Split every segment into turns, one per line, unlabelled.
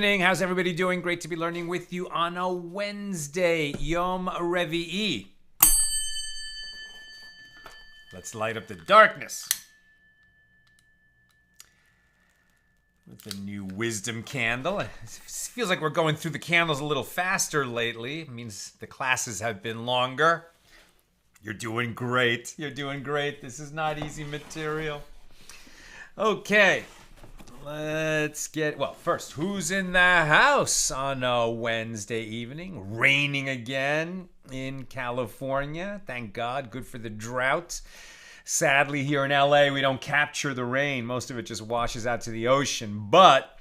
evening. How's everybody doing? Great to be learning with you on a Wednesday, Yom Revi'i. Let's light up the darkness with the new wisdom candle. It feels like we're going through the candles a little faster lately. It means the classes have been longer. You're doing great. You're doing great. This is not easy material. Okay. Let's get, first, who's in the house on a Wednesday evening? Raining again in California. Thank God. Good for the drought. Sadly, here in LA, we don't capture the rain. Most of it just washes out to the ocean. But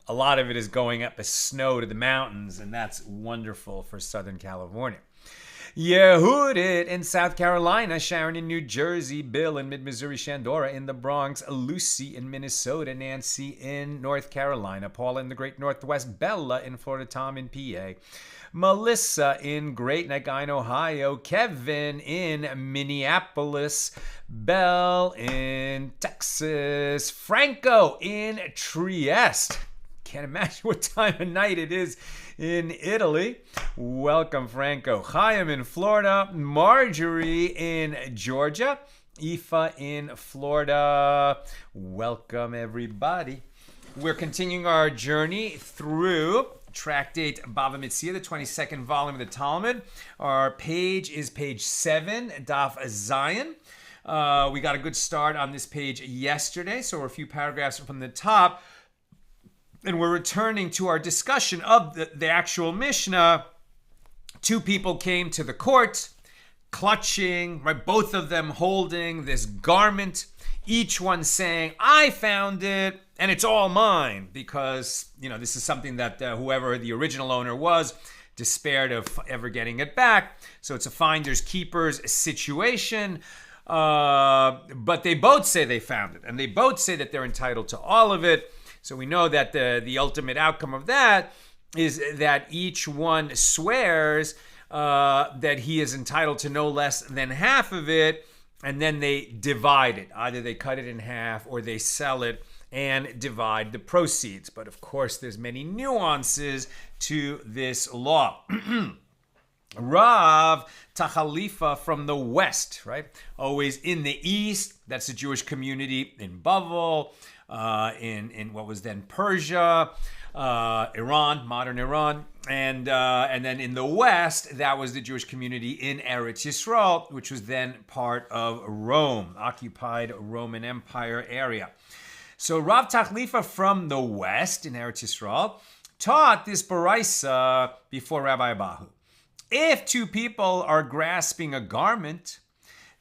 a lot of it is going up as snow to the mountains, and that's wonderful for Southern California. Yehudit in South Carolina, Sharon in New Jersey, Bill in Mid-Missouri, Shandora in the Bronx, Lucy in Minnesota, Nancy in North Carolina, Paula in the Great Northwest, Bella in Florida, Tom in PA, Melissa in Great Neck, Ohio, Kevin in Minneapolis, Belle in Texas, Franco in Trieste. Can't imagine what time of night it is in Italy. Welcome, Franco. Chaim in Florida. Marjorie in Georgia. Aoife in Florida. Welcome, everybody. We're continuing our journey through Tractate Bava Metzia, the 22nd volume of the Talmud. Our page is page 7, Daf Zayin. We got a good start on this page yesterday, so we're a few paragraphs from the top. And we're returning to our discussion of the actual Mishnah. Two people came to the court, clutching, right, both of them holding this garment, each one saying, I found it, and it's all mine, because, this is something that whoever the original owner was despaired of ever getting it back. So it's a finders keepers situation. But they both say they found it, and they both say that they're entitled to all of it. So we know that the ultimate outcome of that is that each one swears that he is entitled to no less than half of it, and then they divide it. Either they cut it in half or they sell it and divide the proceeds. But of course, there's many nuances to this law. Rav Tachalifa from the west, right? Always in the east. That's the Jewish community in Bava. In what was then Persia, Iran, modern Iran, and then in the west, that was the Jewish community in Eretz Yisrael, which was then part of Rome, occupied Roman Empire area. So Rav Tachlifa from the west in Eretz Yisrael taught this baraisa before Rabbi Abahu. If two people are grasping a garment,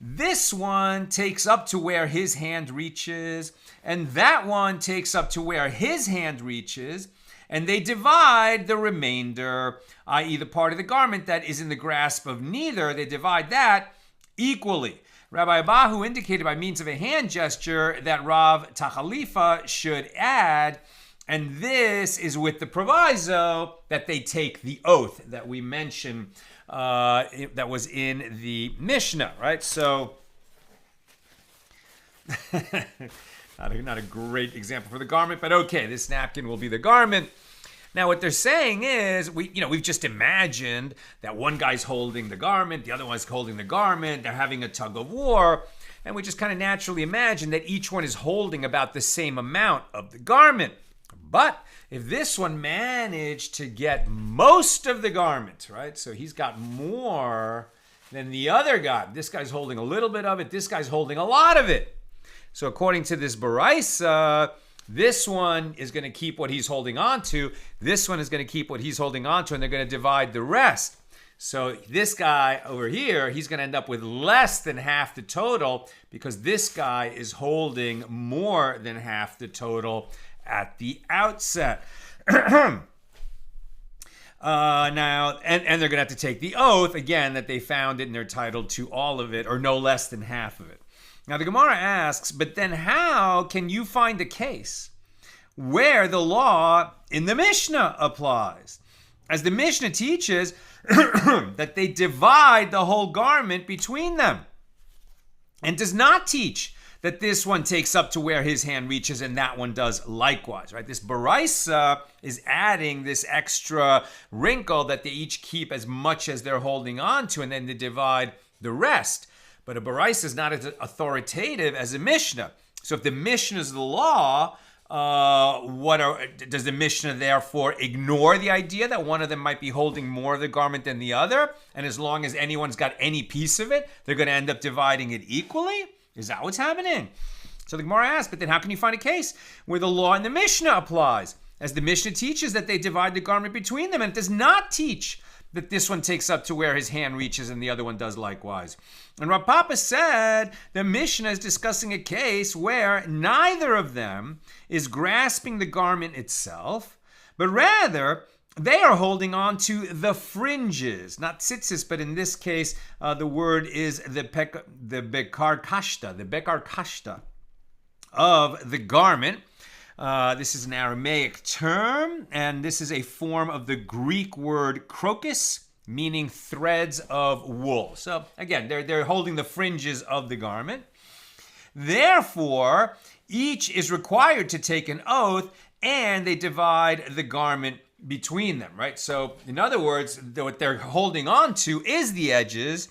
this one takes up to where his hand reaches, and that one takes up to where his hand reaches, and they divide the remainder, i.e. the part of the garment that is in the grasp of neither. They divide that equally. Rabbi Abahu indicated by means of a hand gesture that Rav Tachalifa should add, and this is with the proviso that they take the oath that we mentioned that was in the Mishna, right? So, not a great example for the garment, but okay, this napkin will be the garment. Now, what they're saying is, we've just imagined that one guy's holding the garment, the other one's holding the garment, they're having a tug of war, and we just kind of naturally imagine that each one is holding about the same amount of the garment. But if this one managed to get most of the garment, right? So he's got more than the other guy. This guy's holding a little bit of it. This guy's holding a lot of it. So according to this baraisa, this one is going to keep what he's holding on to. This one is going to keep what he's holding on to, and they're going to divide the rest. So this guy over here, he's going to end up with less than half the total because this guy is holding more than half the total at the outset. Now, and they're going to have to take the oath, again, that they found it and they're entitled to all of it or no less than half of it. Now, the Gemara asks, but then how can you find a case where the law in the Mishnah applies? As the Mishnah teaches that they divide the whole garment between them and does not teach that this one takes up to where his hand reaches and that one does likewise, right? This baraisa is adding this extra wrinkle that they each keep as much as they're holding on to, and then they divide the rest. But a baraisa is not as authoritative as a Mishna. So if the Mishna is the law, does the Mishna therefore ignore the idea that one of them might be holding more of the garment than the other? And as long as anyone's got any piece of it, they're going to end up dividing it equally? Is that what's happening? So the Gemara asks, but then how can you find a case where the law in the Mishnah applies? As the Mishnah teaches that they divide the garment between them, and it does not teach that this one takes up to where his hand reaches and the other one does likewise. And Rav Papa said the Mishnah is discussing a case where neither of them is grasping the garment itself, but rather they are holding on to the fringes, not tzitzis, but in this case, the word is the bekarkashka of the garment. This is an Aramaic term, and this is a form of the Greek word crocus, meaning threads of wool. So again, they're holding the fringes of the garment. Therefore, each is required to take an oath, and they divide the garment between them, right? So in other words, what they're holding on to is the edges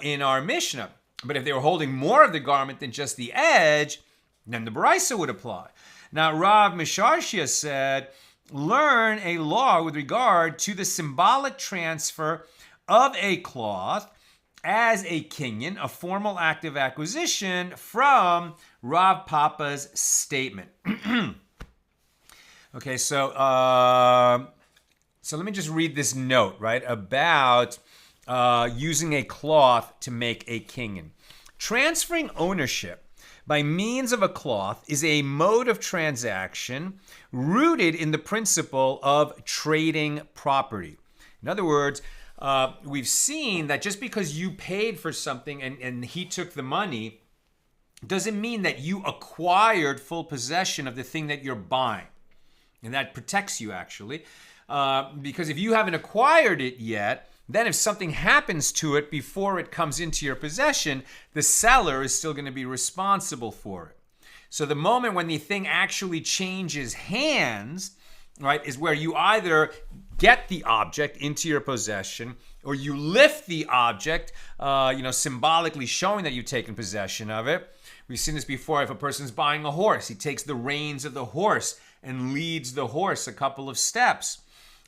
in our Mishnah. But if they were holding more of the garment than just the edge, then the Baraisa would apply. Now, Rav Misharshia said, learn a law with regard to the symbolic transfer of a cloth as a kinyan, a formal act of acquisition, from Rav Papa's statement. Okay, so let me just read this note, right, about using a cloth to make a kinyan. Transferring ownership by means of a cloth is a mode of transaction rooted in the principle of trading property. In other words, we've seen that just because you paid for something and he took the money doesn't mean that you acquired full possession of the thing that you're buying. And that protects you, actually, because if you haven't acquired it yet, then if something happens to it before it comes into your possession, the seller is still going to be responsible for it. So the moment when the thing actually changes hands, right, is where you either get the object into your possession or you lift the object, symbolically showing that you've taken possession of it. We've seen this before. If a person's buying a horse, he takes the reins of the horse and leads the horse a couple of steps.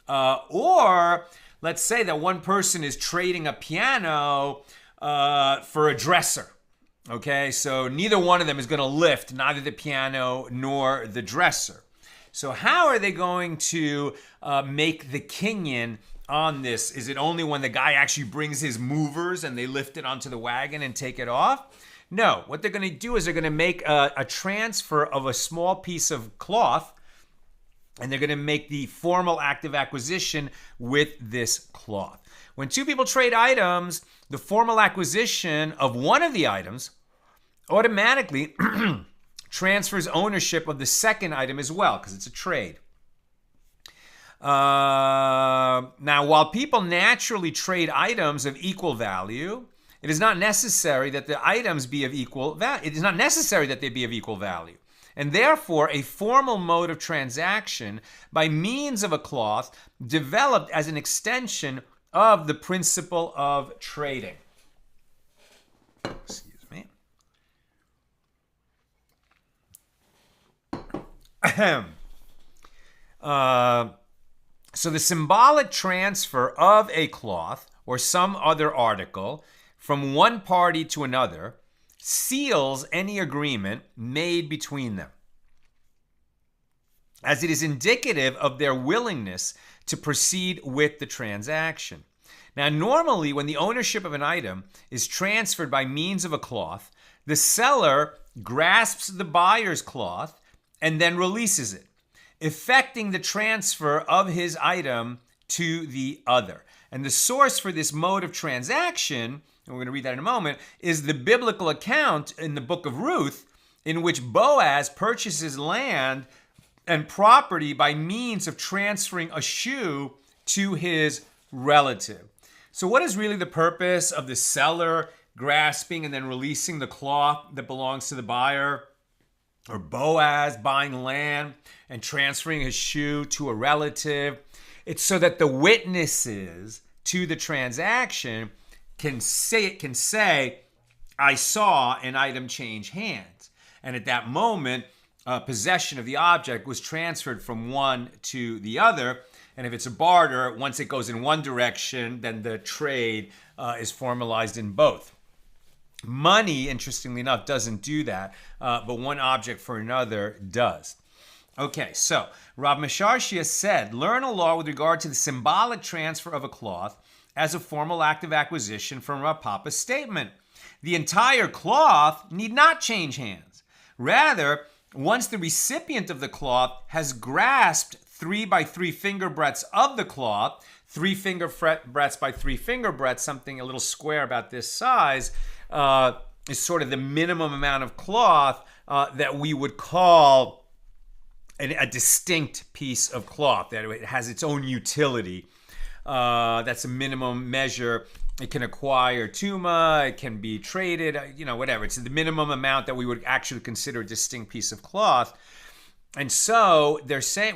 Or let's say that one person is trading a piano for a dresser. Okay, so neither one of them is going to lift neither the piano nor the dresser. So how are they going to make the kinyan on this? Is it only when the guy actually brings his movers and they lift it onto the wagon and take it off? No, what they're going to do is they're going to make a transfer of a small piece of cloth, and they're going to make the formal act of acquisition with this cloth. When two people trade items, the formal acquisition of one of the items automatically transfers ownership of the second item as well, because it's a trade. Now, while people naturally trade items of equal value, it is not necessary that the items be of equal value. It is not necessary that they be of equal value. And therefore, a formal mode of transaction by means of a cloth developed as an extension of the principle of trading. Excuse me. So the symbolic transfer of a cloth or some other article from one party to another seals any agreement made between them, as it is indicative of their willingness to proceed with the transaction. Now, normally, when the ownership of an item is transferred by means of a cloth, the seller grasps the buyer's cloth and then releases it, effecting the transfer of his item to the other. And the source for this mode of transaction, and we're going to read that in a moment, is the biblical account in the Book of Ruth, in which Boaz purchases land and property by means of transferring a shoe to his relative. So what is really the purpose of the seller grasping and then releasing the cloth that belongs to the buyer, or Boaz buying land and transferring his shoe to a relative. It's so that the witnesses to the transaction can say, I saw an item change hands. And at that moment, possession of the object was transferred from one to the other. And if it's a barter, once it goes in one direction, then the trade is formalized in both. Money, interestingly enough, doesn't do that, but one object for another does. Okay, so Rav Mesharshia said, learn a law with regard to the symbolic transfer of a cloth as a formal act of acquisition from Rav Papa's statement. The entire cloth need not change hands. Rather, once the recipient of the cloth has grasped 3 by 3 finger breadths of the cloth, 3 finger breadths by 3 finger breadths, something a little square about this size, is sort of the minimum amount of cloth that we would call a distinct piece of cloth, that it has its own utility. That's a minimum measure. It can acquire tuma, it can be traded, whatever. It's the minimum amount that we would actually consider a distinct piece of cloth. And so what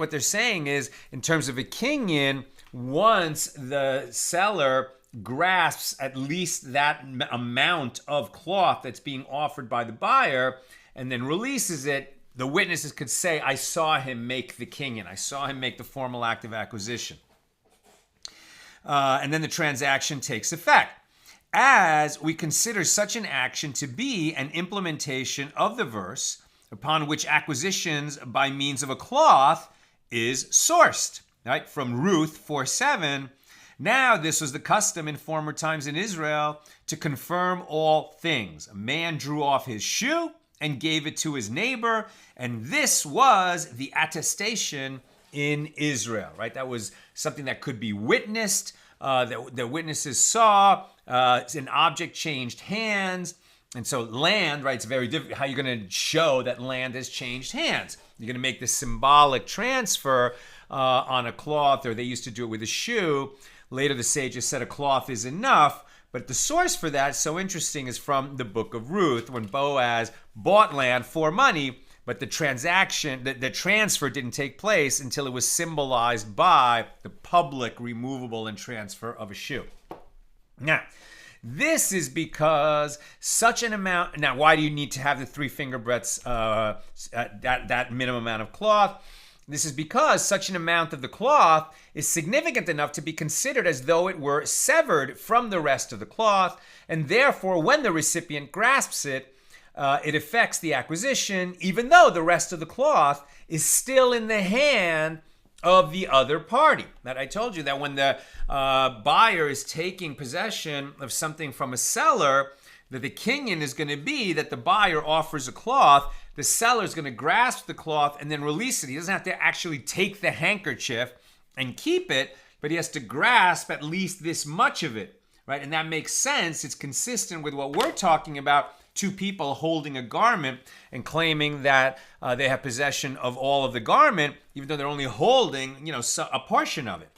they're saying is, in terms of a kinyan, once the seller grasps at least that amount of cloth that's being offered by the buyer and then releases it, the witnesses could say, I saw him make the kinyan. I saw him make the formal act of acquisition. And then the transaction takes effect. As we consider such an action to be an implementation of the verse upon which acquisitions by means of a cloth is sourced, right? From Ruth 4:7. Now this was the custom in former times in Israel to confirm all things. A man drew off his shoe and gave it to his neighbor, and this was the attestation in Israel, right? That was something that could be witnessed, that the witnesses saw, an object changed hands. And so land, right, it's very different. How you're going to show that land has changed hands? You're going to make this symbolic transfer on a cloth, or they used to do it with a shoe. Later, the sages said a cloth is enough. But the source for that, so interesting, is from the Book of Ruth, when Boaz bought land for money, but the transaction, the transfer didn't take place until it was symbolized by the public removable and transfer of a shoe. Now, this is because such an amount. Now, why do you need to have the 3 finger breadths, that minimum amount of cloth? This is because such an amount of the cloth is significant enough to be considered as though it were severed from the rest of the cloth, and therefore, when the recipient grasps it, it affects the acquisition, even though the rest of the cloth is still in the hand of the other party. That I told you that when the buyer is taking possession of something from a seller, that the kinyan is going to be that the buyer offers a cloth, the seller is going to grasp the cloth and then release it. He doesn't have to actually take the handkerchief and keep it, but he has to grasp at least this much of it, right? And that makes sense. It's consistent with what we're talking about, 2 people holding a garment and claiming that they have possession of all of the garment, even though they're only holding, a portion of it.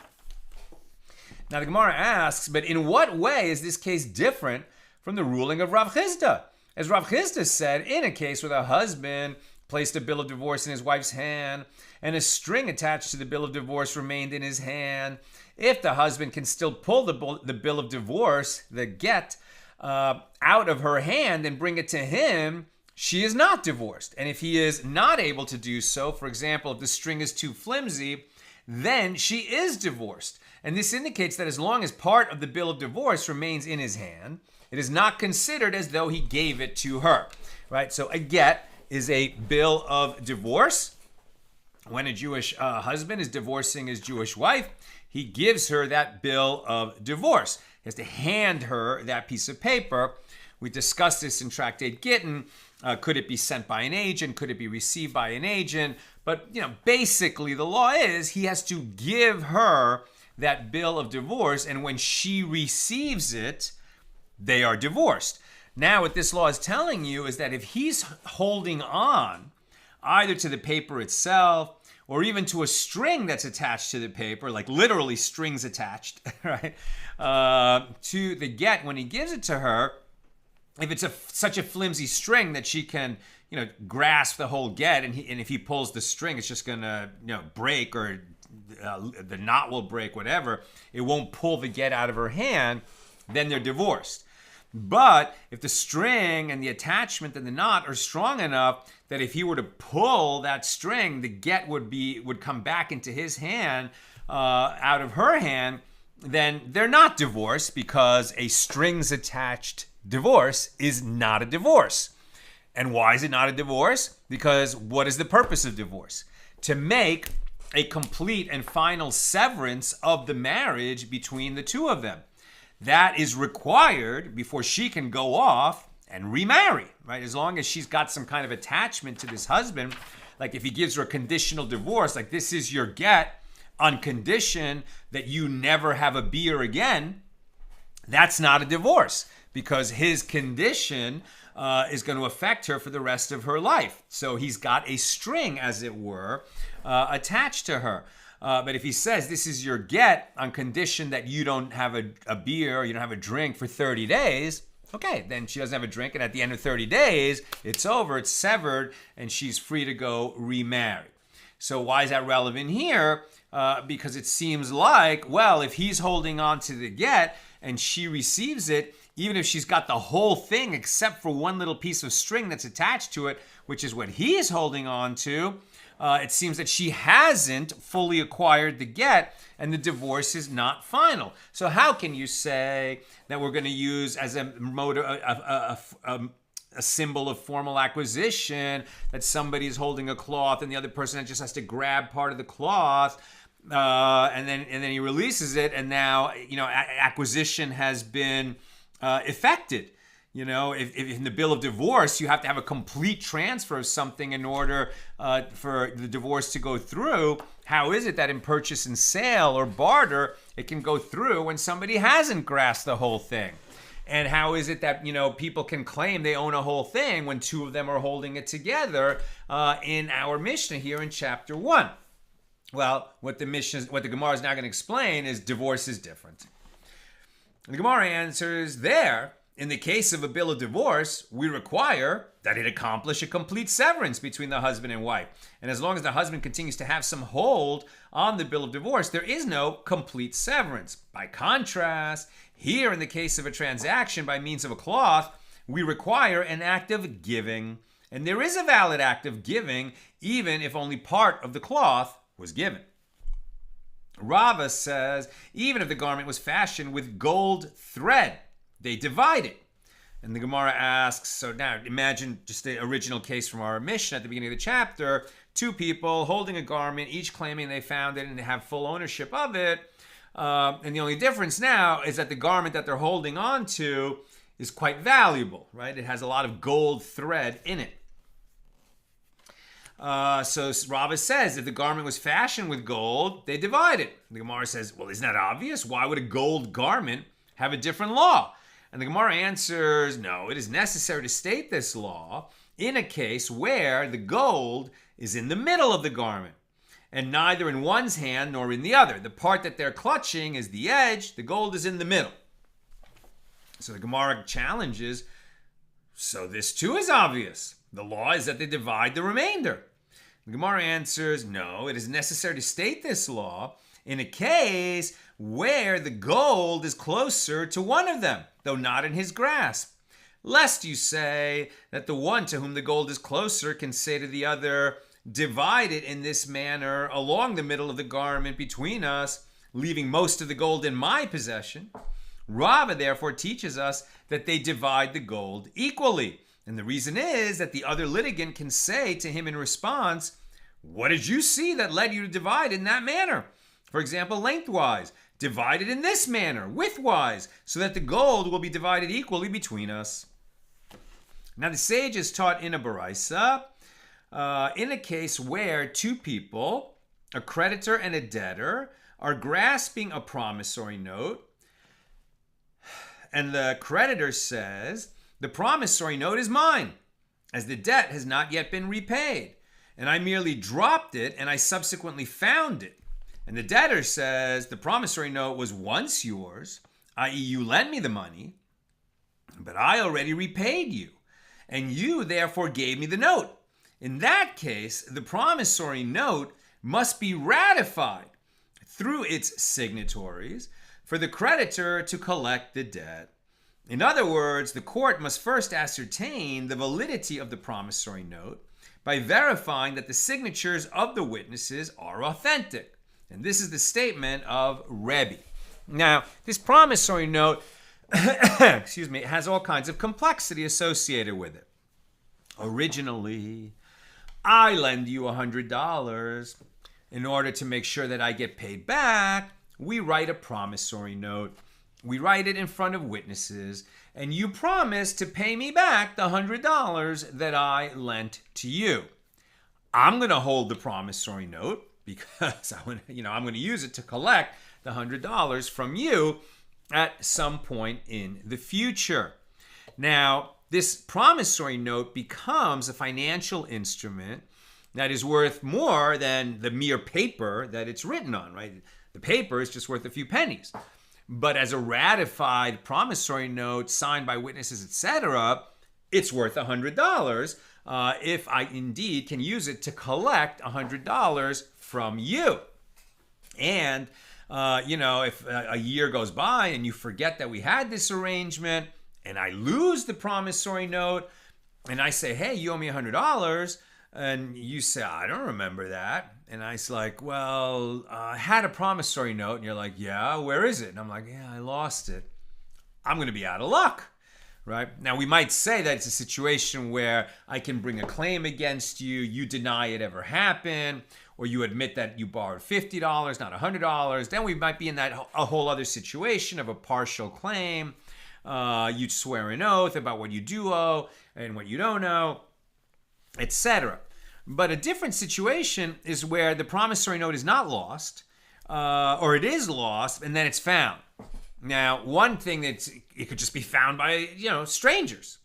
Now the Gemara asks, but in what way is this case different from the ruling of Rav Chisda? As Rav Chisda said, in a case where the husband placed a bill of divorce in his wife's hand and a string attached to the bill of divorce remained in his hand, if the husband can still pull the bill of divorce, the get, out of her hand and bring it to him, she is not divorced. And if he is not able to do so, for example, if the string is too flimsy, then she is divorced. And this indicates that as long as part of the bill of divorce remains in his hand, it is not considered as though he gave it to her, right? So a get is a bill of divorce. When a Jewish husband is divorcing his Jewish wife, he gives her that bill of divorce. He has to hand her that piece of paper. We discussed this in Tractate Gittin. Could it be sent by an agent? Could it be received by an agent? But, basically the law is he has to give her that bill of divorce, and when she receives it, they are divorced. Now, what this law is telling you is that if he's holding on either to the paper itself or even to a string that's attached to the paper, like literally strings attached, right, to the get when he gives it to her, if it's such a flimsy string that she can, grasp the whole get, and if he pulls the string, it's just gonna, break, or the knot will break, whatever. It won't pull the get out of her hand. Then they're divorced. But if the string and the attachment and the knot are strong enough that if he were to pull that string, the get would come back into his hand, out of her hand, then they're not divorced, because a strings attached divorce is not a divorce. And why is it not a divorce? Because what is the purpose of divorce? To make a complete and final severance of the marriage between the two of them. That is required before she can go off and remarry, right? As long as she's got some kind of attachment to this husband, like if he gives her a conditional divorce, like this is your get on condition that you never have a beer again, that's not a divorce, because his condition is going to affect her for the rest of her life. So he's got a string, as it were, attached to her. But if he says this is your get on condition that you don't have a beer, or you don't have a drink for 30 days, okay, then she doesn't have a drink, and at the end of 30 days, it's over, it's severed, and she's free to go remarry. So why is that relevant here? Because it seems like, well, if he's holding on to the get and she receives it, even if she's got the whole thing except for one little piece of string that's attached to it, which is what he is holding on to, it seems that she hasn't fully acquired the get, and the divorce is not final. So how can you say that we're going to use as a symbol of formal acquisition that somebody is holding a cloth and the other person just has to grab part of the cloth, and then he releases it, and now acquisition has been effected? If in the bill of divorce you have to have a complete transfer of something in order for the divorce to go through, how is it that in purchase and sale or barter it can go through when somebody hasn't grasped the whole thing? And how is it that people can claim they own a whole thing when two of them are holding it together in our Mishnah here in chapter 1? Well, what the Gemara is now going to explain is divorce is different. And the Gemara answers there, in the case of a bill of divorce, we require that it accomplish a complete severance between the husband and wife. And as long as the husband continues to have some hold on the bill of divorce, there is no complete severance. By contrast, here in the case of a transaction by means of a cloth, we require an act of giving. And there is a valid act of giving, even if only part of the cloth was given. Rava says, even if the garment was fashioned with gold thread, they divide it. And the Gemara asks, so now imagine just the original case from our Mishna at the beginning of the chapter, two people holding a garment, each claiming they found it and they have full ownership of it. And the only difference now is that the garment that they're holding on to is quite valuable, right? It has a lot of gold thread in it. So Rava says, if the garment was fashioned with gold, they divide it. The Gemara says, well, isn't that obvious? Why would a gold garment have a different law? And the Gemara answers, no, it is necessary to state this law in a case where the gold is in the middle of the garment, and neither in one's hand nor in the other. The part that they're clutching is the edge, the gold is in the middle. So the Gemara challenges, so this too is obvious. The law is that they divide the remainder. The Gemara answers, no, it is necessary to state this law in a case where the gold is closer to one of them, though not in his grasp. Lest you say that the one to whom the gold is closer can say to the other, divide it in this manner along the middle of the garment between us, leaving most of the gold in my possession. Rava therefore teaches us that they divide the gold equally. And the reason is that the other litigant can say to him in response, what did you see that led you to divide in that manner? For example, lengthwise, divided in this manner, widthwise, so that the gold will be divided equally between us. Now the sages taught in a baraisa, in a case where two people, a creditor and a debtor, are grasping a promissory note, and the creditor says, the promissory note is mine, as the debt has not yet been repaid, and I merely dropped it and I subsequently found it. And the debtor says, the promissory note was once yours, i.e. you lent me the money, but I already repaid you, and you therefore gave me the note. In that case, the promissory note must be ratified through its signatories for the creditor to collect the debt. In other words, the court must first ascertain the validity of the promissory note by verifying that the signatures of the witnesses are authentic. And this is the statement of Rebbe. Now, this promissory note has all kinds of complexity associated with it. Originally, I lend you $100. In order to make sure that I get paid back, we write a promissory note. We write it in front of witnesses, and you promise to pay me back the $100 that I lent to you. I'm going to hold the promissory note because I'm going to use it to collect the $100 from you at some point in the future. Now, this promissory note becomes a financial instrument that is worth more than the mere paper that it's written on, right? The paper is just worth a few pennies. But as a ratified promissory note signed by witnesses, etc., it's worth $100 if I indeed can use it to collect $100 from you. And, if a year goes by and you forget that we had this arrangement and I lose the promissory note and I say, hey, you owe me $100, and you say, I don't remember that. And I was like, well, I had a promissory note. And you're like, yeah, where is it? And I'm like, yeah, I lost it. I'm going to be out of luck, right? Now, we might say that it's a situation where I can bring a claim against you. You deny it ever happened, or you admit that you borrowed $50, not $100. Then we might be in that a whole other situation of a partial claim. You'd swear an oath about what you do owe and what you don't owe, etc. But a different situation is where the promissory note is not lost, or it is lost, and then it's found. Now, one thing that it could just be found by strangers,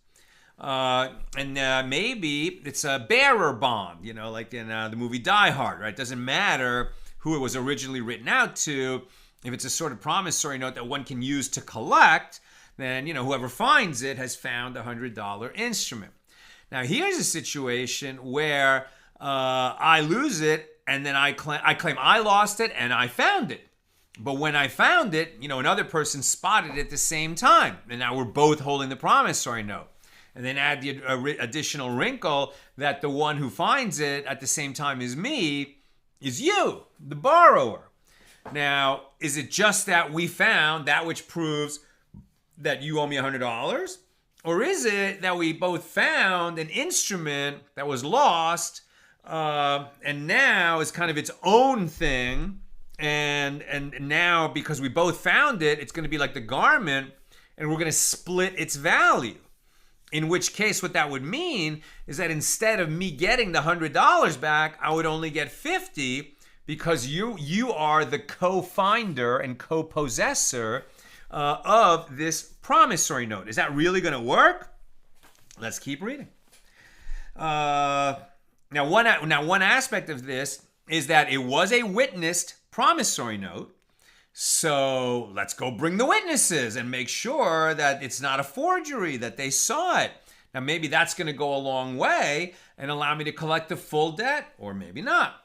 and maybe it's a bearer bond, like in the movie Die Hard, right? It doesn't matter who it was originally written out to. If it's a sort of promissory note that one can use to collect, then whoever finds it has found a $100 instrument. Now, here's a situation where I lose it, and then I claim I lost it, and I found it. But when I found it, another person spotted it at the same time, and now we're both holding the promissory note. And then add the additional wrinkle that the one who finds it at the same time as me is you, the borrower. Now, is it just that we found that which proves that you owe me $100? Or is it that we both found an instrument that was lost and now is kind of its own thing, and now because we both found it, it's going to be like the garment, and we're going to split its value? In which case, what that would mean is that instead of me getting the $100 back, I would only get $50 because you are the co-finder and co-possessor of this promissory note. Is that really going to work? Let's keep reading. Now, one aspect of this is that it was a witnessed promissory note. So let's go bring the witnesses and make sure that it's not a forgery, that they saw it. Now, maybe that's going to go a long way and allow me to collect the full debt, or maybe not.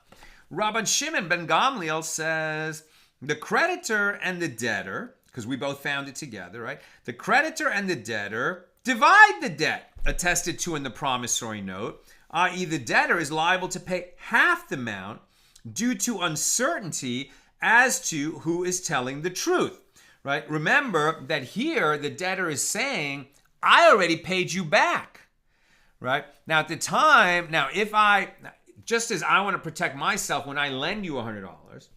Rabban Shimon ben Gamliel says, the creditor and the debtor, because we both found it together, right? The creditor and the debtor divide the debt attested to in the promissory note, i.e. the debtor is liable to pay half the amount due to uncertainty as to who is telling the truth, right? Remember that here the debtor is saying, I already paid you back, right? Now at the time, just as I want to protect myself when I lend you $100,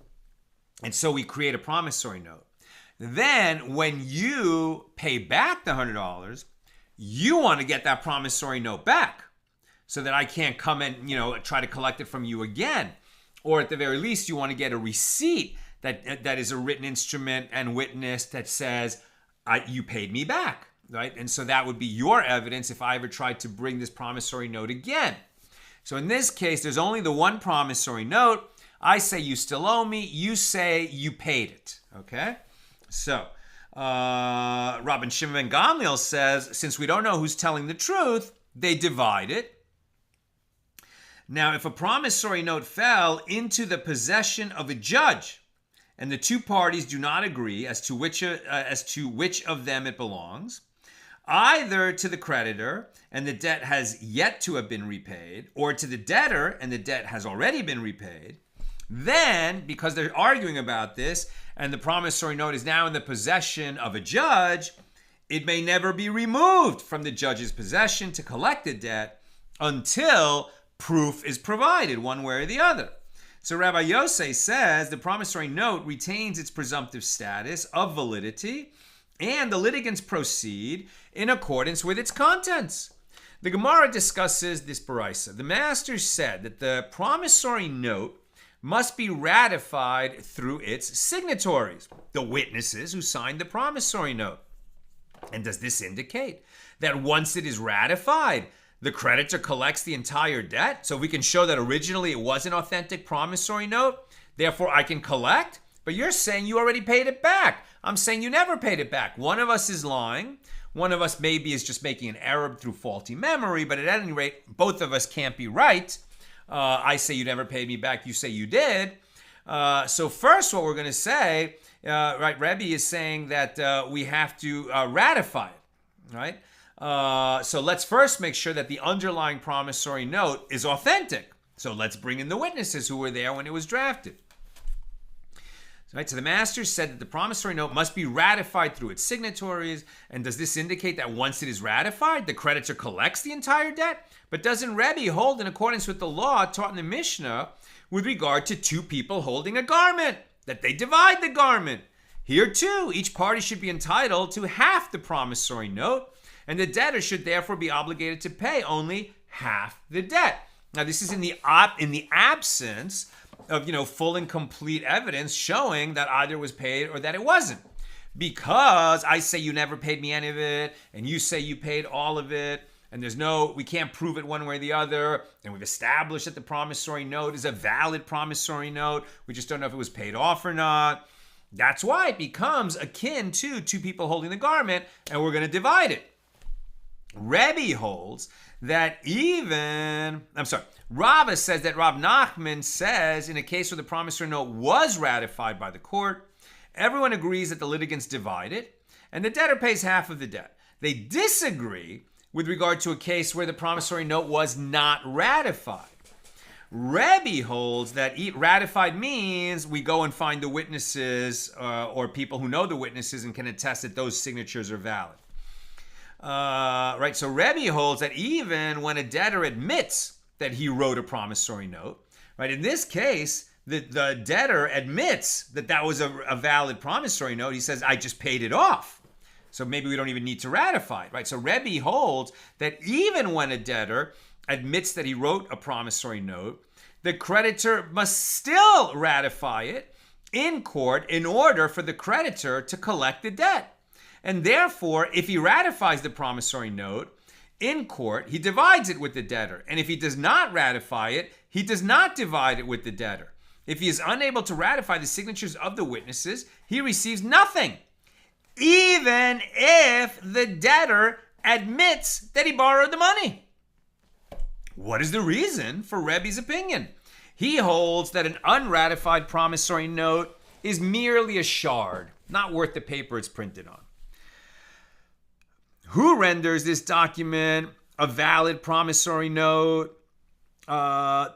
and so we create a promissory note, then when you pay back the $100, you want to get that promissory note back so that I can't come and, try to collect it from you again. Or at the very least, you want to get a receipt that is a written instrument and witness that says, you paid me back, right? And so that would be your evidence if I ever tried to bring this promissory note again. So in this case, there's only the one promissory note. I say you still owe me. You say you paid it, okay? So Rabbi Shimon ben Gamliel says, since we don't know who's telling the truth, they divide it. Now, if a promissory note fell into the possession of a judge, and the two parties do not agree as to which of them it belongs, either to the creditor and the debt has yet to have been repaid, or to the debtor and the debt has already been repaid, then, because they're arguing about this, and the promissory note is now in the possession of a judge, it may never be removed from the judge's possession to collect the debt until proof is provided one way or the other. So Rabbi Yosei says the promissory note retains its presumptive status of validity, and the litigants proceed in accordance with its contents. The Gemara discusses this baraisa. The master said that the promissory note must be ratified through its signatories, the witnesses who signed the promissory note. And does this indicate that once it is ratified, the creditor collects the entire debt? So we can show that originally it was an authentic promissory note, therefore I can collect? But you're saying you already paid it back. I'm saying you never paid it back. One of us is lying. One of us maybe is just making an error through faulty memory, but at any rate, both of us can't be right. I say you never paid me back. You say you did. So first what we're going to say, right, Rebbe is saying that we have to ratify it, right? So let's first make sure that the underlying promissory note is authentic. So let's bring in the witnesses who were there when it was drafted. Right, so the master said that the promissory note must be ratified through its signatories. And does this indicate that once it is ratified, the creditor collects the entire debt? But doesn't Rebbe hold in accordance with the law taught in the Mishna with regard to two people holding a garment, that they divide the garment? Here too, each party should be entitled to half the promissory note, and the debtor should therefore be obligated to pay only half the debt. Now this is in the absence of full and complete evidence showing that either was paid or that it wasn't. Because I say you never paid me any of it, and you say you paid all of it, and we can't prove it one way or the other, and we've established that the promissory note is a valid promissory note, we just don't know if it was paid off or not. That's why it becomes akin to two people holding the garment, and we're going to divide it. Rebbe holds that Rava says that Rav Nachman says in a case where the promissory note was ratified by the court, everyone agrees that the litigants divide it, and the debtor pays half of the debt. They disagree with regard to a case where the promissory note was not ratified. Rebbe holds that ratified means we go and find the witnesses or people who know the witnesses and can attest that those signatures are valid. Right, so Rebbe holds that even when a debtor admits that he wrote a promissory note, right, in this case, the debtor admits that was a valid promissory note. He says, I just paid it off. So maybe we don't even need to ratify it, right? So Rebbe holds that even when a debtor admits that he wrote a promissory note, the creditor must still ratify it in court in order for the creditor to collect the debt. And therefore, if he ratifies the promissory note in court, he divides it with the debtor. And if he does not ratify it, he does not divide it with the debtor. If he is unable to ratify the signatures of the witnesses, he receives nothing, even if the debtor admits that he borrowed the money. What is the reason for Rebbe's opinion? He holds that an unratified promissory note is merely a shard, not worth the paper it's printed on. Who renders this document a valid promissory note? Hold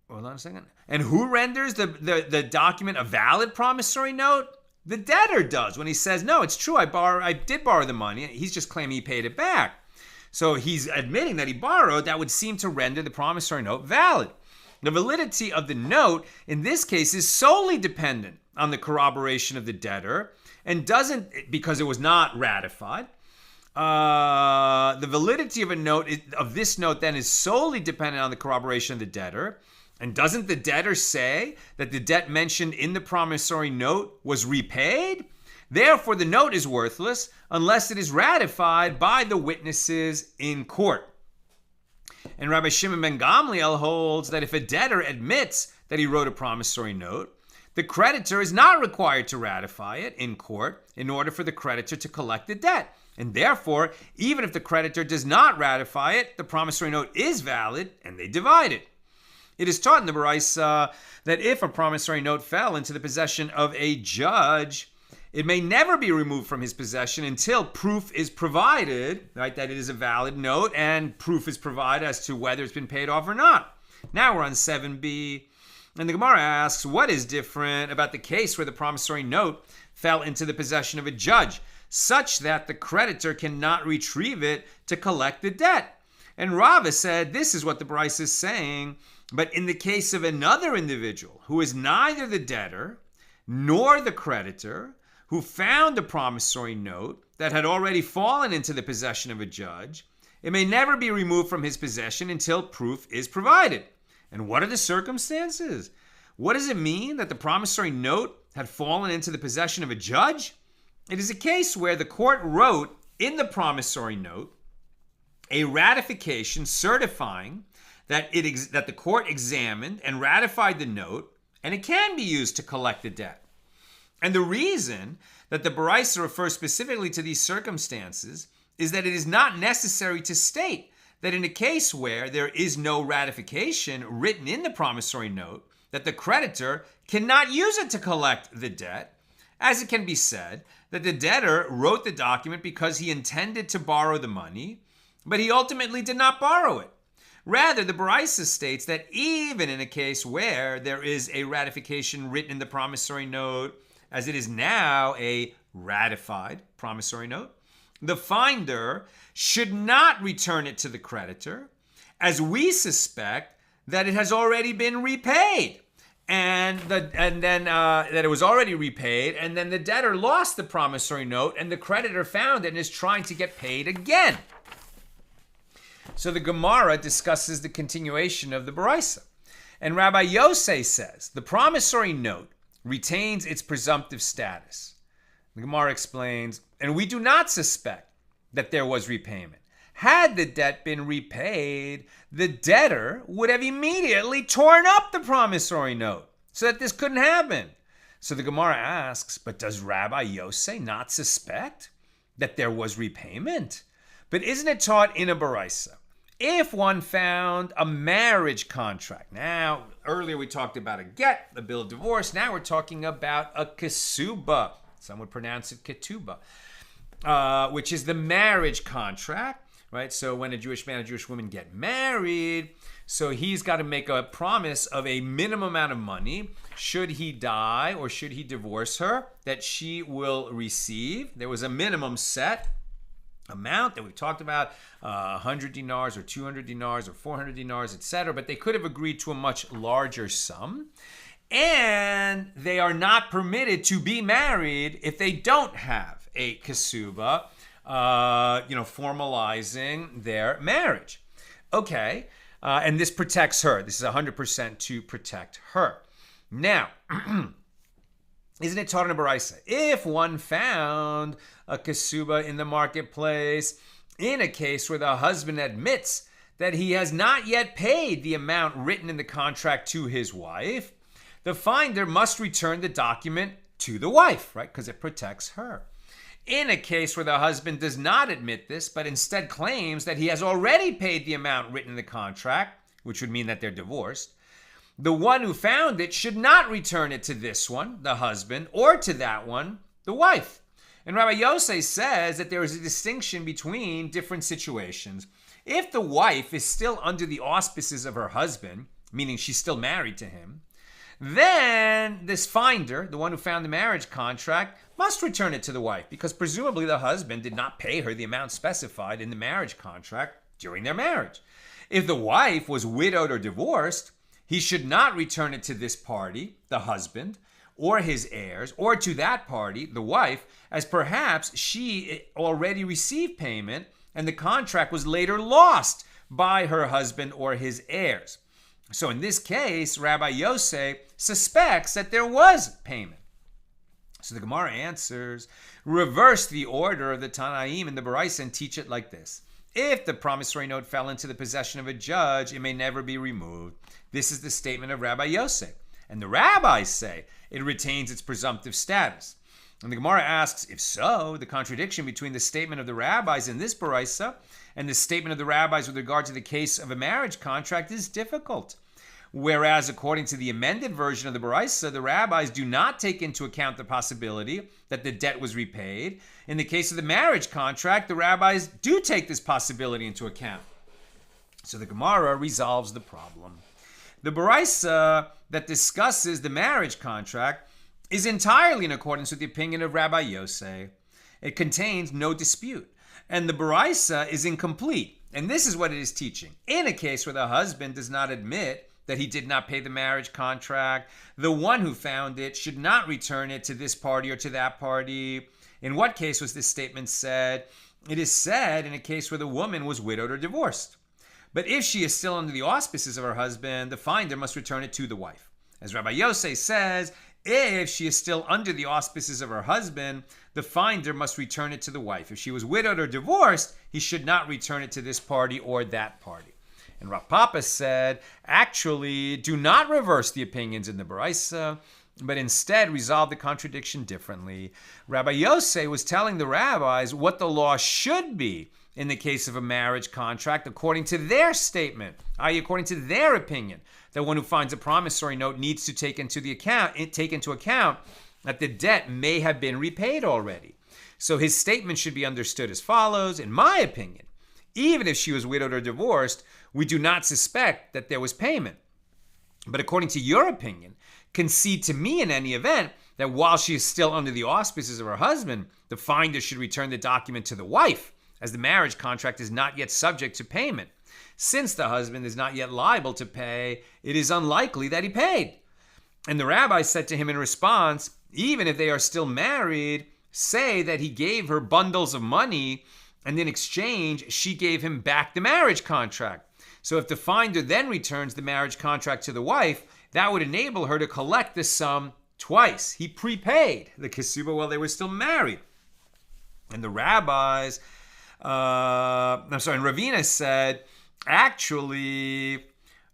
on a second. And who renders the document a valid promissory note? The debtor does when he says, no, it's true, I did borrow the money. He's just claiming he paid it back. So he's admitting that he borrowed. That would seem to render the promissory note valid. The validity of the note in this case is solely dependent on the corroboration of the debtor and doesn't, because it was not ratified. The validity of this note then is solely dependent on the corroboration of the debtor. And doesn't the debtor say that the debt mentioned in the promissory note was repaid? Therefore, the note is worthless unless it is ratified by the witnesses in court. And Rabbi Shimon ben Gamliel holds that if a debtor admits that he wrote a promissory note, the creditor is not required to ratify it in court in order for the creditor to collect the debt. And therefore, even if the creditor does not ratify it, the promissory note is valid and they divide it. It is taught in the Baraisa that if a promissory note fell into the possession of a judge, it may never be removed from his possession until proof is provided, right, that it is a valid note and proof is provided as to whether it's been paid off or not. Now we're on 7b, and the Gemara asks, what is different about the case where the promissory note fell into the possession of a judge, such that the creditor cannot retrieve it to collect the debt? And Rava said, this is what the Baraisa is saying, but in the case of another individual who is neither the debtor nor the creditor, who found a promissory note that had already fallen into the possession of a judge, it may never be removed from his possession until proof is provided. And what are the circumstances? What does it mean that the promissory note had fallen into the possession of a judge? It is a case where the court wrote in the promissory note a ratification certifying that the court examined and ratified the note, and it can be used to collect the debt. And the reason that the Baraisa refers specifically to these circumstances is that it is not necessary to state that in a case where there is no ratification written in the promissory note, that the creditor cannot use it to collect the debt, as it can be said that the debtor wrote the document because he intended to borrow the money, but he ultimately did not borrow it. Rather, the Baraisa states that even in a case where there is a ratification written in the promissory note, as it is now a ratified promissory note, the finder should not return it to the creditor, as we suspect that it has already been repaid, and then that it was already repaid, and then the debtor lost the promissory note, and the creditor found it and is trying to get paid again. So the Gemara discusses the continuation of the Baraisa, and Rabbi Yosei says the promissory note retains its presumptive status. The Gemara explains, and we do not suspect that there was repayment. Had the debt been repaid, the debtor would have immediately torn up the promissory note so that this couldn't happen. So the Gemara asks, but does Rabbi Yosei not suspect that there was repayment? But isn't it taught in a Baraisa? If one found a marriage contract. Now, earlier we talked about a get, a bill of divorce. Now we're talking about a kesuba. Some would pronounce it ketuba, which is the marriage contract, right? So when a Jewish man and a Jewish woman get married, so he's got to make a promise of a minimum amount of money, should he die or should he divorce her, that she will receive. There was a minimum set amount that we talked about, 100 dinars or 200 dinars or 400 dinars, etc. But they could have agreed to a much larger sum. And they are not permitted to be married if they don't have a kesuba, formalizing their marriage. Okay, and this protects her. This is 100% to protect her. Now, isn't it taught in a Baraisa? If one found a kesuba in the marketplace in a case where the husband admits that he has not yet paid the amount written in the contract to his wife, the finder must return the document to the wife, right? Because it protects her. In a case where the husband does not admit this, but instead claims that he has already paid the amount written in the contract, which would mean that they're divorced, the one who found it should not return it to this one, the husband, or to that one, the wife. And Rabbi Yosei says that there is a distinction between different situations. If the wife is still under the auspices of her husband, meaning she's still married to him, then this finder, the one who found the marriage contract, must return it to the wife, because presumably the husband did not pay her the amount specified in the marriage contract during their marriage. If the wife was widowed or divorced, he should not return it to this party, the husband, or his heirs, or to that party, the wife, as perhaps she already received payment and the contract was later lost by her husband or his heirs. So in this case, Rabbi Yosei suspects that there was payment. So the Gemara answers, reverse the order of the Tanaim in the Baraisa and teach it like this. If the promissory note fell into the possession of a judge, it may never be removed. This is the statement of Rabbi Yosei. And the rabbis say it retains its presumptive status. And the Gemara asks, if so, the contradiction between the statement of the rabbis in this baraisa and the statement of the rabbis with regard to the case of a marriage contract is difficult. Whereas according to the amended version of the baraisa, the rabbis do not take into account the possibility that the debt was repaid. In the case of the marriage contract, the rabbis do take this possibility into account. So the Gemara resolves the problem. The baraisa that discusses the marriage contract is entirely in accordance with the opinion of Rabbi Yosef. It contains no dispute. And the baraisa is incomplete. And this is what it is teaching. In a case where the husband does not admit that he did not pay the marriage contract, the one who found it should not return it to this party or to that party. In what case was this statement said? It is said in a case where the woman was widowed or divorced. But if she is still under the auspices of her husband, the finder must return it to the wife. As Rabbi Yosef says, if she is still under the auspices of her husband, the finder must return it to the wife. If she was widowed or divorced, he should not return it to this party or that party. And Rav Papa said, actually, do not reverse the opinions in the baraisa, but instead resolve the contradiction differently. Rabbi Yosef was telling the rabbis what the law should be in the case of a marriage contract according to their statement, i.e. according to their opinion, that one who finds a promissory note needs to take into account that the debt may have been repaid already. So his statement should be understood as follows. In my opinion, even if she was widowed or divorced, we do not suspect that there was payment. But according to your opinion, concede to me in any event that while she is still under the auspices of her husband, the finder should return the document to the wife, as the marriage contract is not yet subject to payment. Since the husband is not yet liable to pay, it is unlikely that he paid. And the rabbi said to him in response, even if they are still married, say that he gave her bundles of money, and in exchange, she gave him back the marriage contract. So if the finder then returns the marriage contract to the wife, that would enable her to collect the sum twice. He prepaid the kasuba while they were still married. And the rabbis, and Ravina said, actually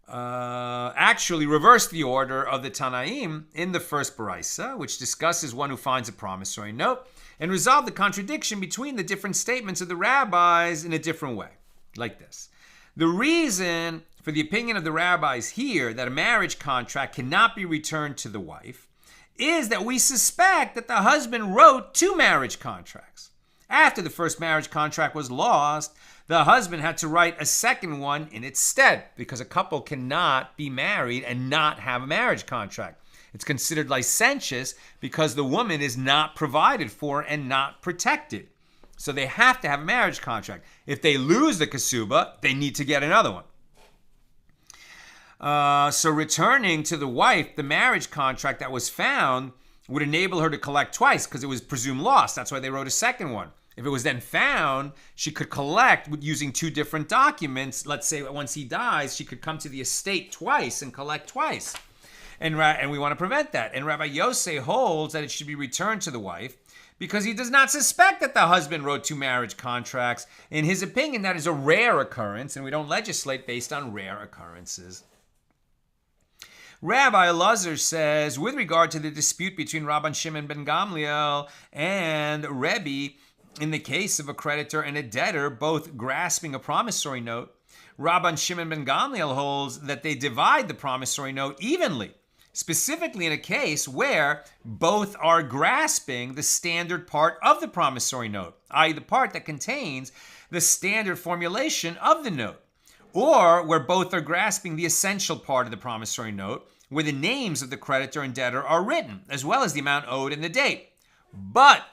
reversed the order of the Tanaim in the first baraisa, which discusses one who finds a promissory note, and resolved the contradiction between the different statements of the rabbis in a different way, like this. The reason for the opinion of the rabbis here that a marriage contract cannot be returned to the wife is that we suspect that the husband wrote two marriage contracts. After the first marriage contract was lost, the husband had to write a second one in its stead, because a couple cannot be married and not have a marriage contract. It's considered licentious because the woman is not provided for and not protected. So they have to have a marriage contract. If they lose the kasuba, they need to get another one. So returning to the wife, the marriage contract that was found would enable her to collect twice because it was presumed lost. That's why they wrote a second one. If it was then found, she could collect using two different documents. Let's say once he dies, she could come to the estate twice and collect twice. And we want to prevent that. And Rabbi Yosef holds that it should be returned to the wife because he does not suspect that the husband wrote two marriage contracts. In his opinion, that is a rare occurrence, and we don't legislate based on rare occurrences. Rabbi Elazar says, with regard to the dispute between Rabban Shimon ben Gamliel and Rebbe, in the case of a creditor and a debtor both grasping a promissory note, Rabban Shimon ben Gamliel holds that they divide the promissory note evenly, specifically in a case where both are grasping the standard part of the promissory note, i.e. the part that contains the standard formulation of the note, or where both are grasping the essential part of the promissory note, where the names of the creditor and debtor are written, as well as the amount owed and the date. But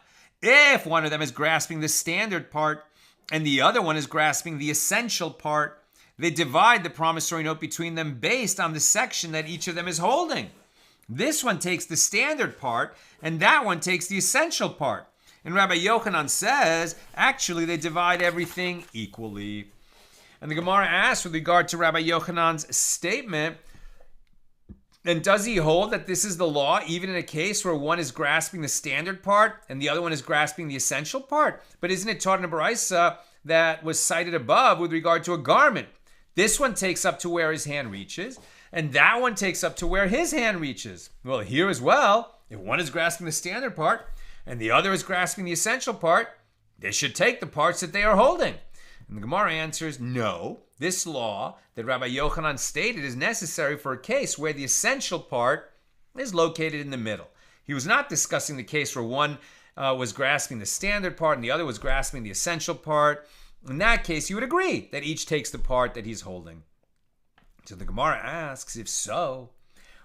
if one of them is grasping the standard part and the other one is grasping the essential part, they divide the promissory note between them based on the section that each of them is holding. This one takes the standard part and that one takes the essential part. And Rabbi Yochanan says, actually, they divide everything equally. And the Gemara asks with regard to Rabbi Yochanan's statement, and does he hold that this is the law even in a case where one is grasping the standard part and the other one is grasping the essential part? But isn't it taught in a baraisa that was cited above with regard to a garment? This one takes up to where his hand reaches, and that one takes up to where his hand reaches. Well, here as well, if one is grasping the standard part and the other is grasping the essential part, they should take the parts that they are holding. And the Gemara answers, no, this law that Rabbi Yochanan stated is necessary for a case where the essential part is located in the middle. He was not discussing the case where one was grasping the standard part and the other was grasping the essential part. In that case, you would agree that each takes the part that he's holding. So the Gemara asks, if so,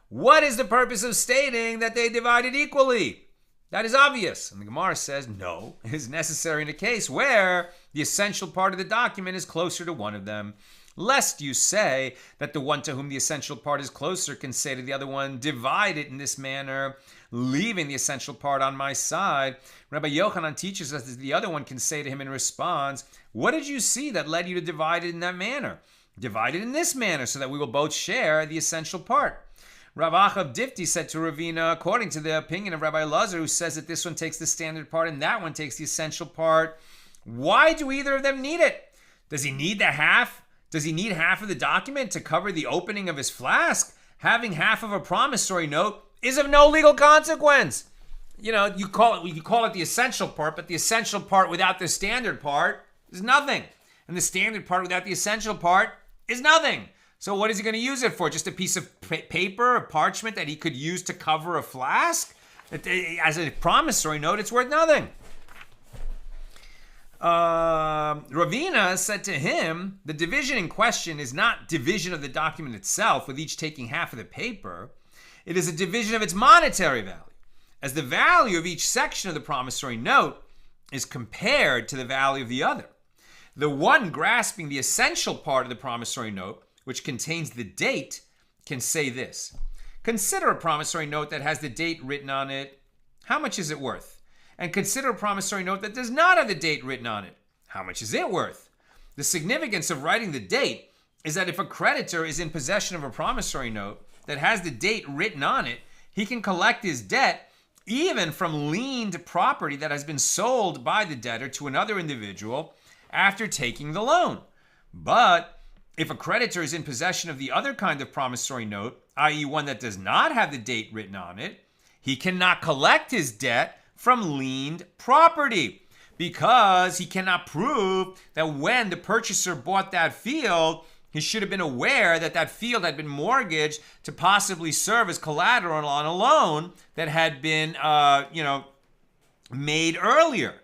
what is the purpose of stating that they divided equally? That is obvious. And the Gemara says, no, it is necessary in a case where the essential part of the document is closer to one of them, lest you say that the one to whom the essential part is closer can say to the other one, divide it in this manner, leaving the essential part on my side. Rabbi Yochanan teaches us that the other one can say to him in response, what did you see that led you to divide it in that manner? Divide it in this manner so that we will both share the essential part. Rav Achav Difti said to Ravina, according to the opinion of Rabbi Lazar, who says that this one takes the standard part and that one takes the essential part, why do either of them need it? Does he need the half? Does he need half of the document to cover the opening of his flask? Having half of a promissory note is of no legal consequence. You know, you call it the essential part, but the essential part without the standard part is nothing. And the standard part without the essential part is nothing. So what is he going to use it for? Just a piece of paper, a parchment that he could use to cover a flask? As a promissory note, it's worth nothing. Ravina said to him, the division in question is not division of the document itself, with each taking half of the paper. It is a division of its monetary value, as the value of each section of the promissory note is compared to the value of the other. The one grasping the essential part of the promissory note, which contains the date, can say this. Consider a promissory note that has the date written on it. How much is it worth? And consider a promissory note that does not have the date written on it. How much is it worth? The significance of writing the date is that if a creditor is in possession of a promissory note that has the date written on it, he can collect his debt even from liened property that has been sold by the debtor to another individual after taking the loan. But if a creditor is in possession of the other kind of promissory note, i.e. one that does not have the date written on it, he cannot collect his debt from liened property because he cannot prove that when the purchaser bought that field, he should have been aware that that field had been mortgaged to possibly serve as collateral on a loan that had been, made earlier.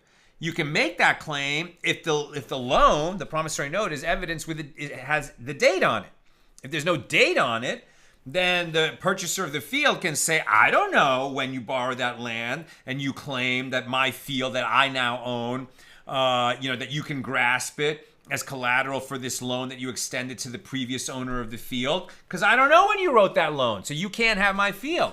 You can make that claim if the loan, the promissory note, is evidence it has the date on it. If there's no date on it, then the purchaser of the field can say, I don't know when you borrowed that land and you claim that my field that I now own, that you can grasp it as collateral for this loan that you extended to the previous owner of the field, because I don't know when you wrote that loan, so you can't have my field.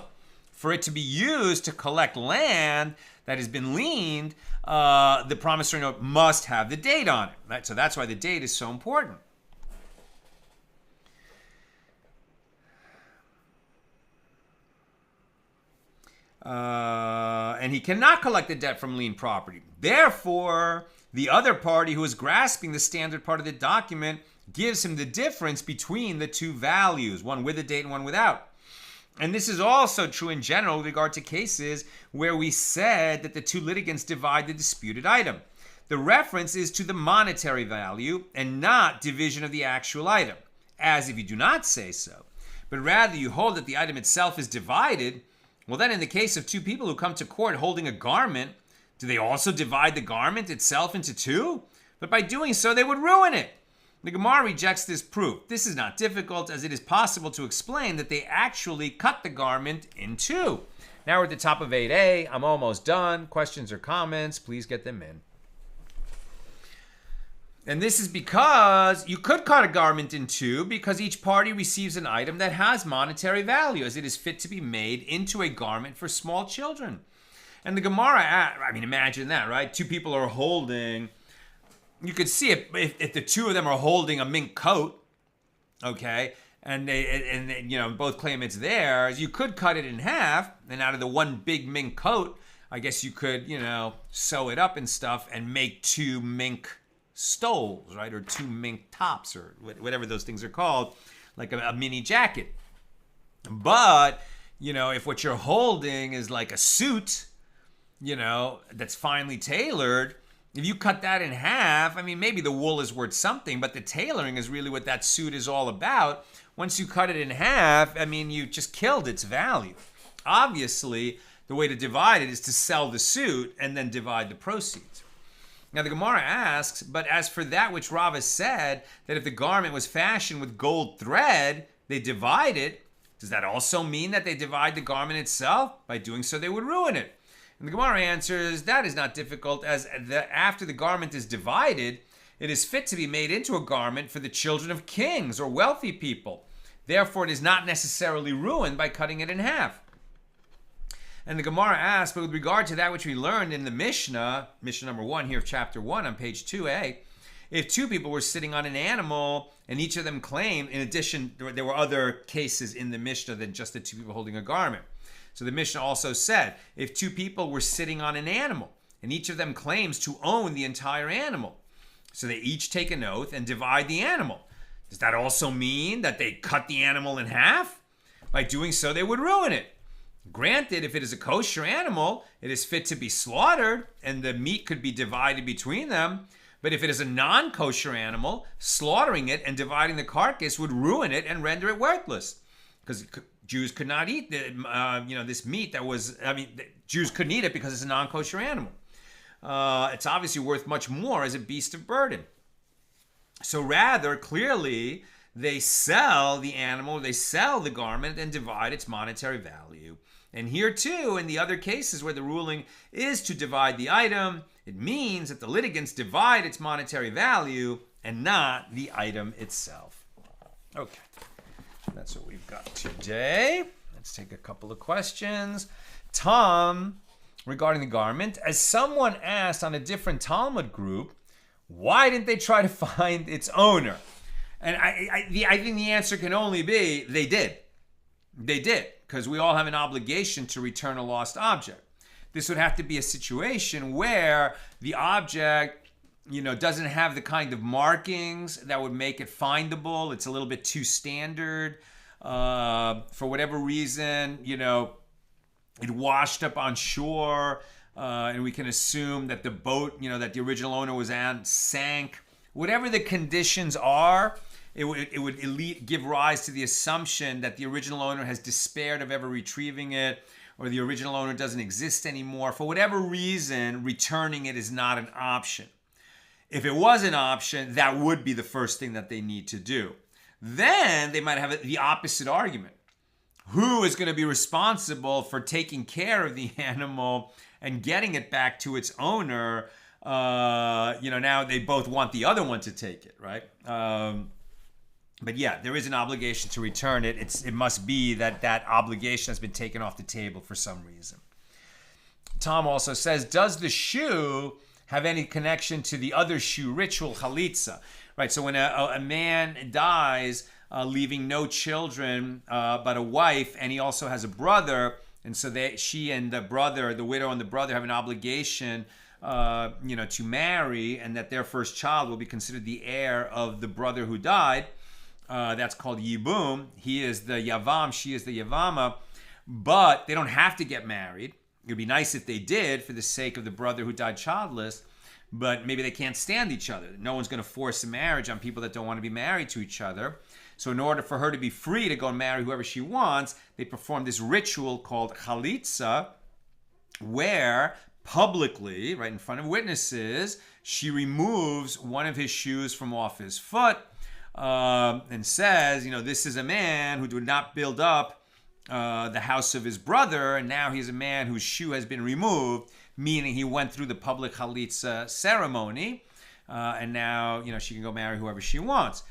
For it to be used to collect land that has been liened, the promissory note must have the date on it. Right? So that's why the date is so important. And he cannot collect the debt from lien property. Therefore, the other party who is grasping the standard part of the document gives him the difference between the two values, one with a date and one without. And this is also true in general with regard to cases where we said that the two litigants divide the disputed item. The reference is to the monetary value and not division of the actual item, as if you do not say so, but rather you hold that the item itself is divided. Well, then in the case of two people who come to court holding a garment, do they also divide the garment itself into two? But by doing so, they would ruin it. The Gemara rejects this proof. This is not difficult, as it is possible to explain that they actually cut the garment in two. Now we're at the top of 8a. I'm almost done. Questions or comments, please get them in. And this is because you could cut a garment in two because each party receives an item that has monetary value, as it is fit to be made into a garment for small children. And the Gemara, imagine that, right? Two people are holding, you could see if the two of them are holding a mink coat, okay, and they both claim it's theirs, you could cut it in half, and out of the one big mink coat, I guess you could, sew it up and stuff and make two mink stoles, right? Or two mink tops, or whatever those things are called, like a mini jacket. But, if what you're holding is like a suit, that's finely tailored, if you cut that in half, maybe the wool is worth something, but the tailoring is really what that suit is all about. Once you cut it in half, you just killed its value. Obviously, the way to divide it is to sell the suit and then divide the proceeds. Now the Gemara asks, but as for that which Rava said, that if the garment was fashioned with gold thread, they divide it, does that also mean that they divide the garment itself? By doing so, they would ruin it. And the Gemara answers, that is not difficult, as after the garment is divided, it is fit to be made into a garment for the children of kings or wealthy people. Therefore, it is not necessarily ruined by cutting it in half. And the Gemara asks, but with regard to that which we learned in the Mishna, Mishnah number 1 here of chapter 1 on page 2a, if two people were sitting on an animal and each of them claimed, in addition, there were other cases in the Mishnah than just the two people holding a garment. So the Mishnah also said, if two people were sitting on an animal and each of them claims to own the entire animal, so they each take an oath and divide the animal, does that also mean that they cut the animal in half? By doing so, they would ruin it. Granted, if it is a kosher animal, it is fit to be slaughtered and the meat could be divided between them. But if it is a non-kosher animal, slaughtering it and dividing the carcass would ruin it and render it worthless. Because Jews could not eat this meat Jews couldn't eat it because it's a non-kosher animal. It's obviously worth much more as a beast of burden. So rather, clearly, they sell the animal, they sell the garment and divide its monetary value. And here too, in the other cases where the ruling is to divide the item, it means that the litigants divide its monetary value and not the item itself. Okay, that's what we've got today. Let's take a couple of questions. Tom, regarding the garment, as someone asked on a different Talmud group, why didn't they try to find its owner? And I think the answer can only be they did. They did, because we all have an obligation to return a lost object. This would have to be a situation where the object, doesn't have the kind of markings that would make it findable. It's a little bit too standard. For whatever reason, it washed up on shore, and we can assume that the boat, that the original owner was on sank. Whatever the conditions are, it would give rise to the assumption that the original owner has despaired of ever retrieving it, or the original owner doesn't exist anymore. For whatever reason, returning it is not an option. If it was an option, that would be the first thing that they need to do. Then they might have the opposite argument. Who is going to be responsible for taking care of the animal and getting it back to its owner? Now they both want the other one to take it, right? But yeah, there is an obligation to return it. It must be that obligation has been taken off the table for some reason. Tom also says, does the shoe have any connection to the other shoe ritual, chalitza? Right, so when a man dies, leaving no children but a wife, and he also has a brother, and so she and the brother, the widow and the brother, have an obligation to marry, and that their first child will be considered the heir of the brother who died. That's called yibum. He is the yavam, she is the yavama, but they don't have to get married. It would be nice if they did for the sake of the brother who died childless, but maybe they can't stand each other. No one's going to force a marriage on people that don't want to be married to each other. So in order for her to be free to go and marry whoever she wants, they perform this ritual called chalitza, where publicly, right in front of witnesses, she removes one of his shoes from off his foot, and says, this is a man who did not build up the house of his brother, and now he's a man whose shoe has been removed, meaning he went through the public chalitza ceremony, and now, she can go marry whoever she wants.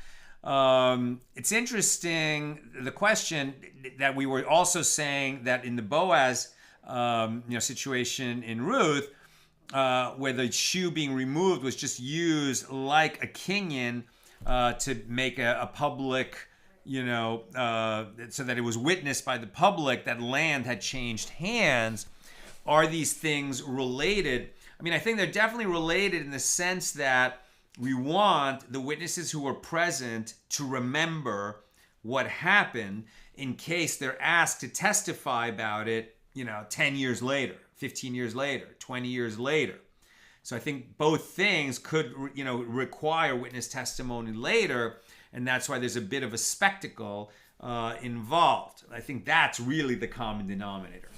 It's interesting, the question that we were also saying that in the Boaz situation in Ruth, where the shoe being removed was just used like a kinyan, to make a public, so that it was witnessed by the public that land had changed hands. Are these things related? I think they're definitely related in the sense that we want the witnesses who were present to remember what happened in case they're asked to testify about it, 10 years later, 15 years later, 20 years later. So I think both things could, require witness testimony later, and that's why there's a bit of a spectacle involved. I think that's really the common denominator.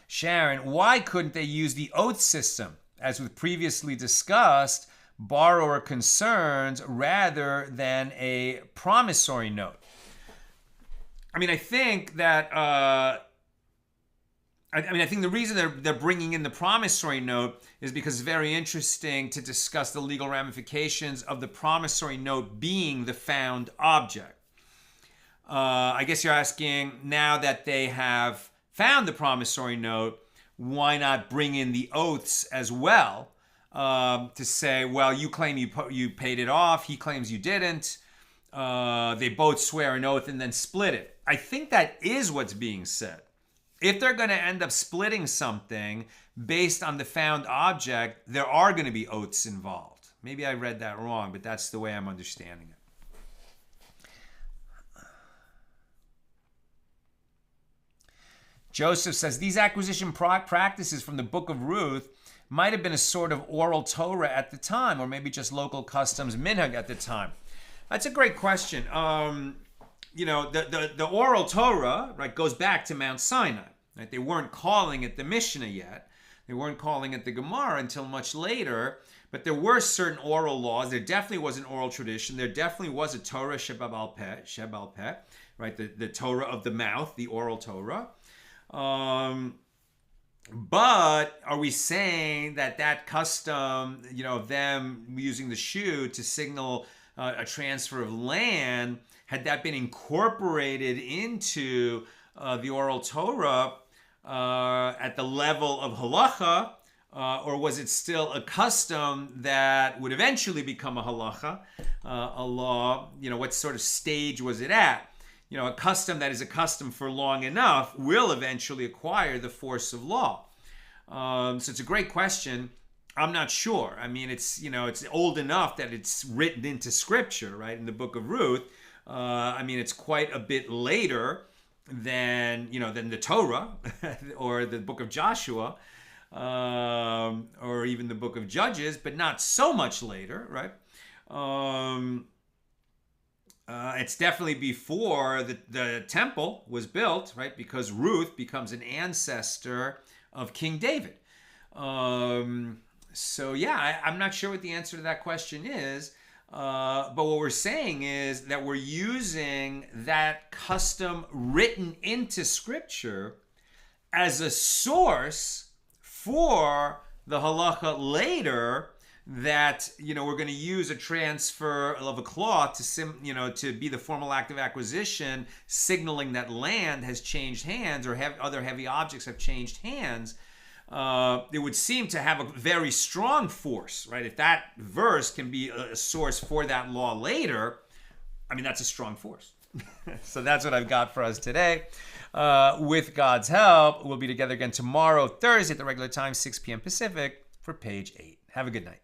Sharon, why couldn't they use the oath system, as we've previously discussed, borrower concerns rather than a promissory note? I mean, I think that I think the reason they're bringing in the promissory note is because it's very interesting to discuss the legal ramifications of the promissory note being the found object. I guess you're asking, now that they have found the promissory note, why not bring in the oaths as well, to say, well, you claim you paid it off, he claims you didn't. They both swear an oath and then split it. I think that is what's being said. If they're going to end up splitting something based on the found object, there are going to be oaths involved. Maybe I read that wrong, but that's the way I'm understanding it. Joseph says, these acquisition practices from the Book of Ruth might have been a sort of oral Torah at the time, or maybe just local customs minhag at the time. That's a great question. The oral Torah, right, goes back to Mount Sinai. Right? They weren't calling it the Mishna yet. They weren't calling it the Gemara until much later. But there were certain oral laws. There definitely was an oral tradition. There definitely was a Torah Shebal Peh, right? The Torah of the mouth, the oral Torah. But are we saying that custom, of them using the shoe to signal a transfer of land, had that been incorporated into the oral Torah at the level of halacha, or was it still a custom that would eventually become a halacha, a law? What sort of stage was it at? A custom that is a custom for long enough will eventually acquire the force of law. So it's a great question. I'm not sure. I mean, it's old enough that it's written into scripture, right? In the Book of Ruth. It's quite a bit later than the Torah or the Book of Joshua, or even the Book of Judges, but not so much later, right? It's definitely before the temple was built, right? Because Ruth becomes an ancestor of King David. So yeah, I'm not sure what the answer to that question is. But what we're saying is that we're using that custom written into scripture as a source for the halacha later, that we're going to use a transfer of a clause to be the formal act of acquisition, signaling that land has changed hands, or other heavy objects have changed hands. It would seem to have a very strong force, right? If that verse can be a source for that law later, that's a strong force. So that's what I've got for us today. With God's help, we'll be together again tomorrow, Thursday at the regular time, 6 p.m. Pacific, for page 8. Have a good night.